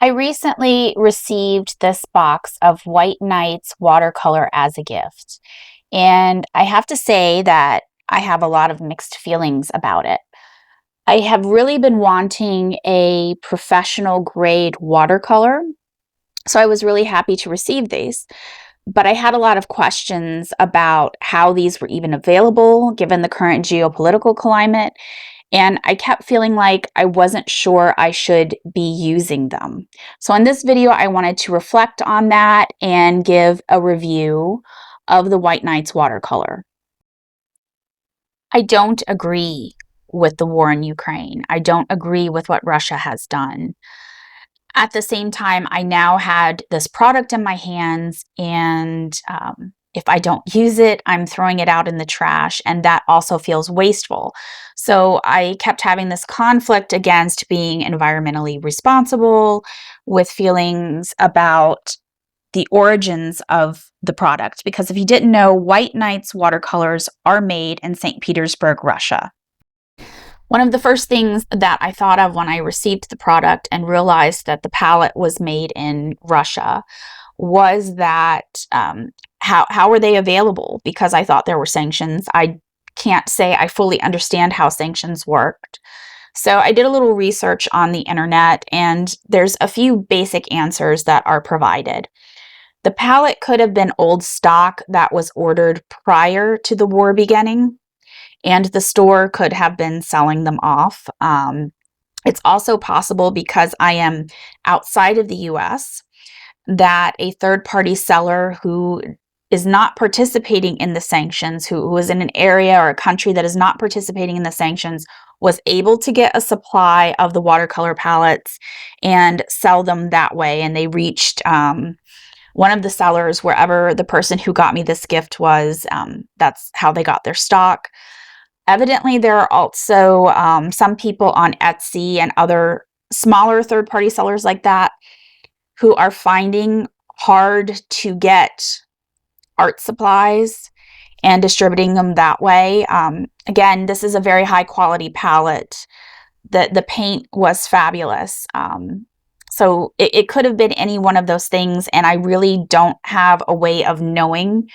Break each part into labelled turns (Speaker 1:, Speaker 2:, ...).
Speaker 1: I recently received this box of White Nights Watercolor as a gift, and I have to say that I have a lot of mixed feelings about it. I have really been wanting a professional grade watercolor, so I was really happy to receive these. But I had a lot of questions about how these were even available given the current geopolitical climate, and I kept feeling like I wasn't sure I should be using them. So in this video, I wanted to reflect on that and give a review of the White Nights watercolor. I don't agree with the war in Ukraine. I don't agree with what Russia has done. At the same time, I now had this product in my hands, and if I don't use it, I'm throwing it out in the trash, and that also feels wasteful. So I kept having this conflict against being environmentally responsible with feelings about the origins of the product. Because if you didn't know, White Nights watercolors are made in St. Petersburg, Russia. One of the first things that I thought of when I received the product and realized that the palette was made in Russia was that how were they available? Because I thought there were sanctions. I can't say I fully understand how sanctions worked. So I did a little research on the internet, and there's a few basic answers that are provided. The palette could have been old stock that was ordered prior to the war beginning, and the store could have been selling them off. It's also possible, because I am outside of the US, that a third-party seller who is not participating in the sanctions, who is in an area or a country that is not participating in the sanctions, was able to get a supply of the watercolor palettes and sell them that way. And they reached one of the sellers wherever the person who got me this gift was. That's how they got their stock. Evidently, there are also some people on Etsy and other smaller third-party sellers like that who are finding hard to get art supplies and distributing them that way. Again, this is a very high-quality palette. The paint was fabulous. So it could have been any one of those things, and I really don't have a way of knowing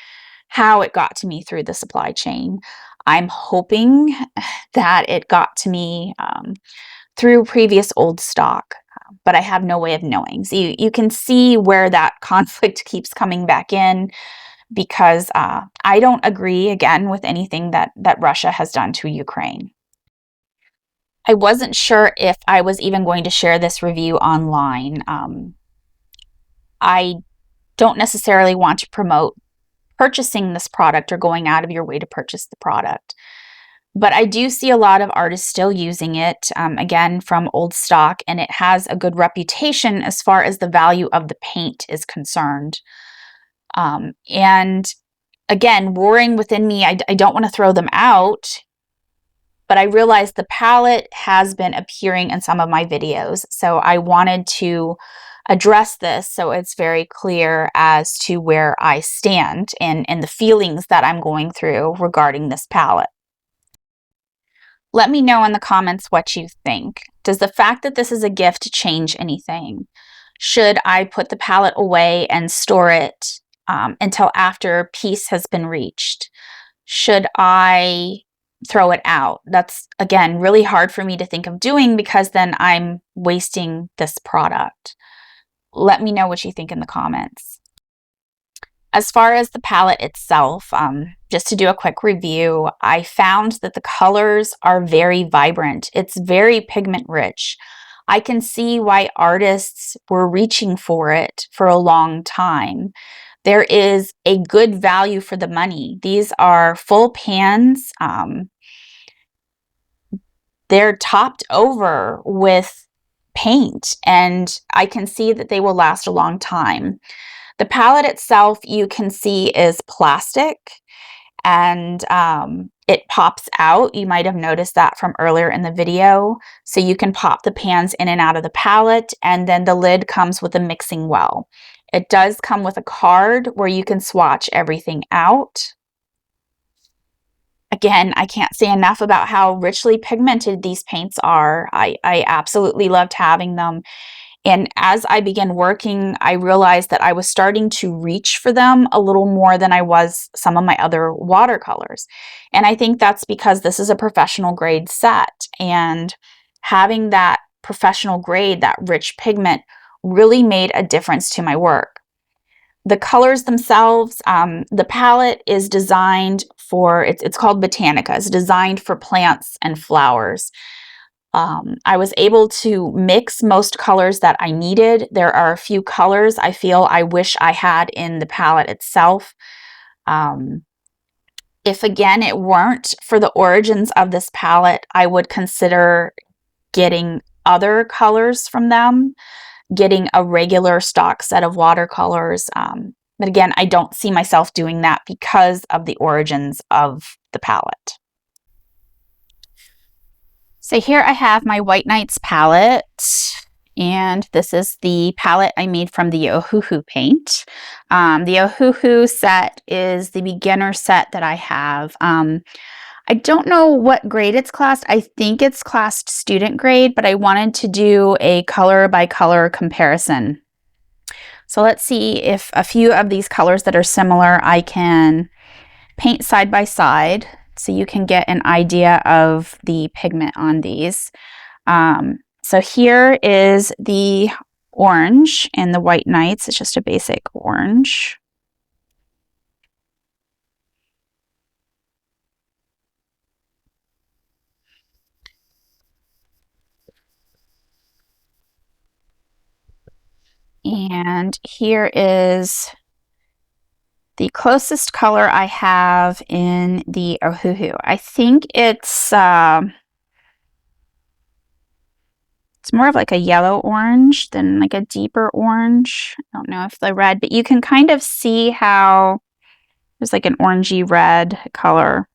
Speaker 1: how it got to me through the supply chain. I'm hoping that it got to me through previous old stock, but I have no way of knowing. So you can see where that conflict keeps coming back in, because I don't agree, again, with anything that Russia has done to Ukraine. I wasn't sure if I was even going to share this review online. I don't necessarily want to promote purchasing this product or going out of your way to purchase the product. But I do see a lot of artists still using it, again, from old stock, and it has a good reputation as far as the value of the paint is concerned. And again, warring within me, I don't want to throw them out, but I realized the palette has been appearing in some of my videos, so I wanted to address this so it's very clear as to where I stand and the feelings that I'm going through regarding this palette. Let me know in the comments what you think. Does the fact that this is a gift change anything? Should I put the palette away and store it until after peace has been reached? Should I throw it out? That's, again, really hard for me to think of doing, because then I'm wasting this product. Let me know what you think in the comments. As far as the palette itself, just to do a quick review, I found that the colors are very vibrant. It's very pigment rich. I can see why artists were reaching for it for a long time. There is a good value for the money. These are full pans. They're topped over with paint, and I can see that they will last a long time. The palette itself, you can see, is plastic, and it pops out. You might have noticed that from earlier in the video. So you can pop the pans in and out of the palette, and then the lid comes with a mixing well. It does come with a card where you can swatch everything out. Again, I can't say enough about how richly pigmented these paints are. I absolutely loved having them. And as I began working, I realized that I was starting to reach for them a little more than I was some of my other watercolors. And I think that's because this is a professional grade set, and having that professional grade, that rich pigment, really made a difference to my work. The colors themselves, the palette is designed for, it's called Botanika. It's designed for plants and flowers. I was able to mix most colors that I needed. There are a few colors I feel I wish I had in the palette itself. If again it weren't for the origins of this palette, I would consider getting other colors from them, getting a regular stock set of watercolors. But again, I don't see myself doing that because of the origins of the palette. So here I have my White Nights palette, and this is the palette I made from the Ohuhu paint. The Ohuhu set is the beginner set that I have. I don't know what grade it's classed. I think it's classed student grade, but I wanted to do a color by color comparison. So let's see if a few of these colors that are similar I can paint side by side so you can get an idea of the pigment on these. So here is the orange in the White Nights. It's just a basic orange. And here is the closest color I have in the Ohuhu. I think it's more of like a yellow orange than like a deeper orange. I don't know if the red, but you can kind of see how there's like an orangey red color.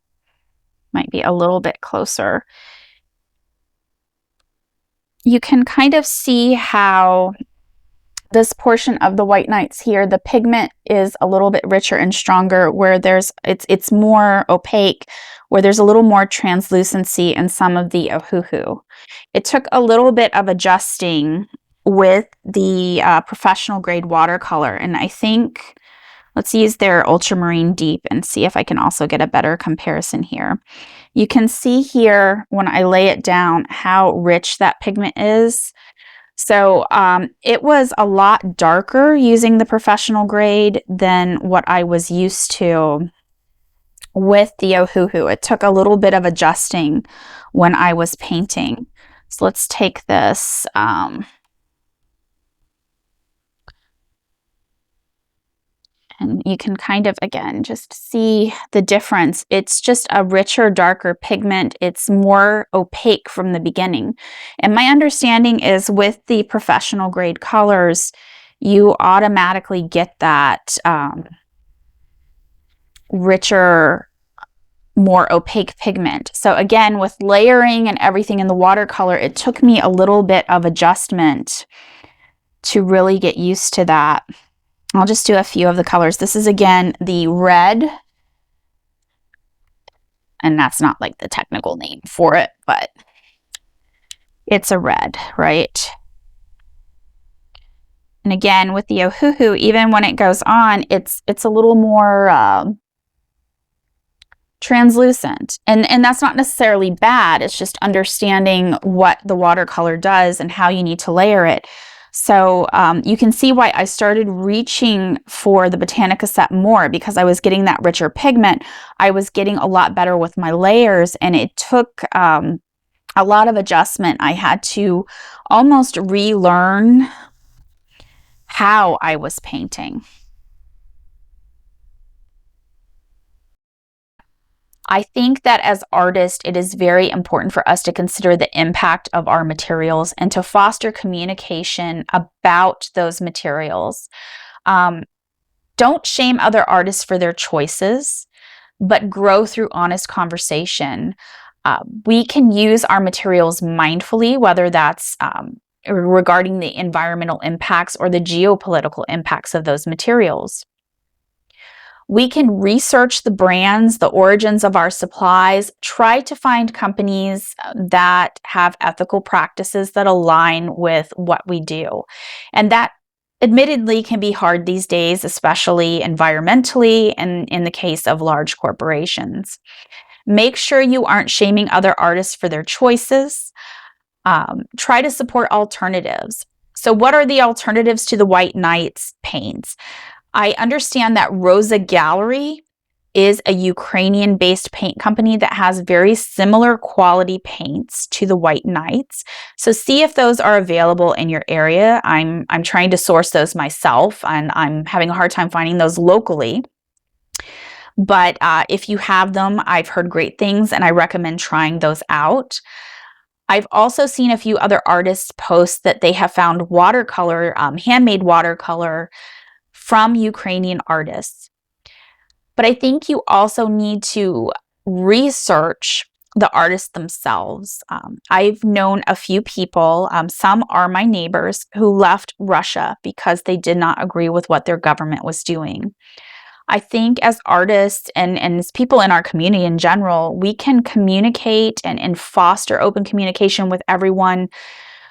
Speaker 1: Might be a little bit closer. You can kind of see how this portion of the White Nights here, the pigment is a little bit richer and stronger, where it's more opaque, where there's a little more translucency in some of the Ohuhu. It took a little bit of adjusting with the professional grade watercolor, and I think, let's use their ultramarine deep and see if I can also get a better comparison here. You can see here when I lay it down how rich that pigment is. So it was a lot darker using the professional grade than what I was used to with the Ohuhu. It took a little bit of adjusting when I was painting. So let's take this. And you can kind of, again, just see the difference. It's just a richer, darker pigment. It's more opaque from the beginning. And my understanding is with the professional grade colors, you automatically get that richer, more opaque pigment. So again, with layering and everything in the watercolor, it took me a little bit of adjustment to really get used to that. I'll just do a few of the colors. This is, again, the red, and that's not like the technical name for it, but it's a red, right? And again, with the Ohuhu, even when it goes on, it's a little more translucent. And that's not necessarily bad. It's just understanding what the watercolor does and how you need to layer it. So you can see why I started reaching for the Botanika set more, because I was getting that richer pigment. I was getting a lot better with my layers, and it took a lot of adjustment. I had to almost relearn how I was painting. I think that as artists, it is very important for us to consider the impact of our materials and to foster communication about those materials. Don't shame other artists for their choices, but grow through honest conversation. We can use our materials mindfully, whether that's regarding the environmental impacts or the geopolitical impacts of those materials. We can research the brands, the origins of our supplies, try to find companies that have ethical practices that align with what we do. And that admittedly can be hard these days, especially environmentally and in the case of large corporations. Make sure you aren't shaming other artists for their choices. Try to support alternatives. So what are the alternatives to the White Nights paints? I understand that Rosa Gallery is a Ukrainian-based paint company that has very similar quality paints to the White Nights. So see if those are available in your area. I'm trying to source those myself, and I'm having a hard time finding those locally. But if you have them, I've heard great things, and I recommend trying those out. I've also seen a few other artists post that they have found watercolor, handmade watercolor from Ukrainian artists. But I think you also need to research the artists themselves. I've known a few people, some are my neighbors, who left Russia because they did not agree with what their government was doing. I think as artists and as people in our community in general, we can communicate and foster open communication with everyone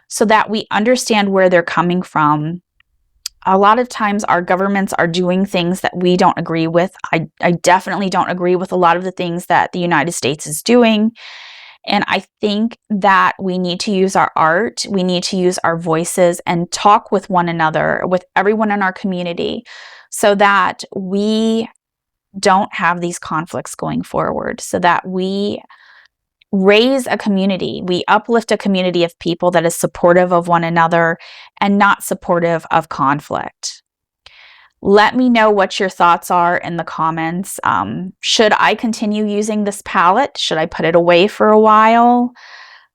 Speaker 1: so that we understand where they're coming from. A lot of times our governments are doing things that we don't agree with. I definitely don't agree with a lot of the things that the United States is doing. And I think that we need to use our art, we need to use our voices and talk with one another, with everyone in our community, so that we don't have these conflicts going forward, so that we raise a community, we uplift a community of people that is supportive of one another and not supportive of conflict. Let me know what your thoughts are in the comments. Should I continue using this palette? Should I put it away for a while?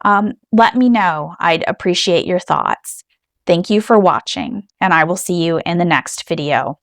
Speaker 1: Let me know. I'd appreciate your thoughts. Thank you for watching, and I will see you in the next video.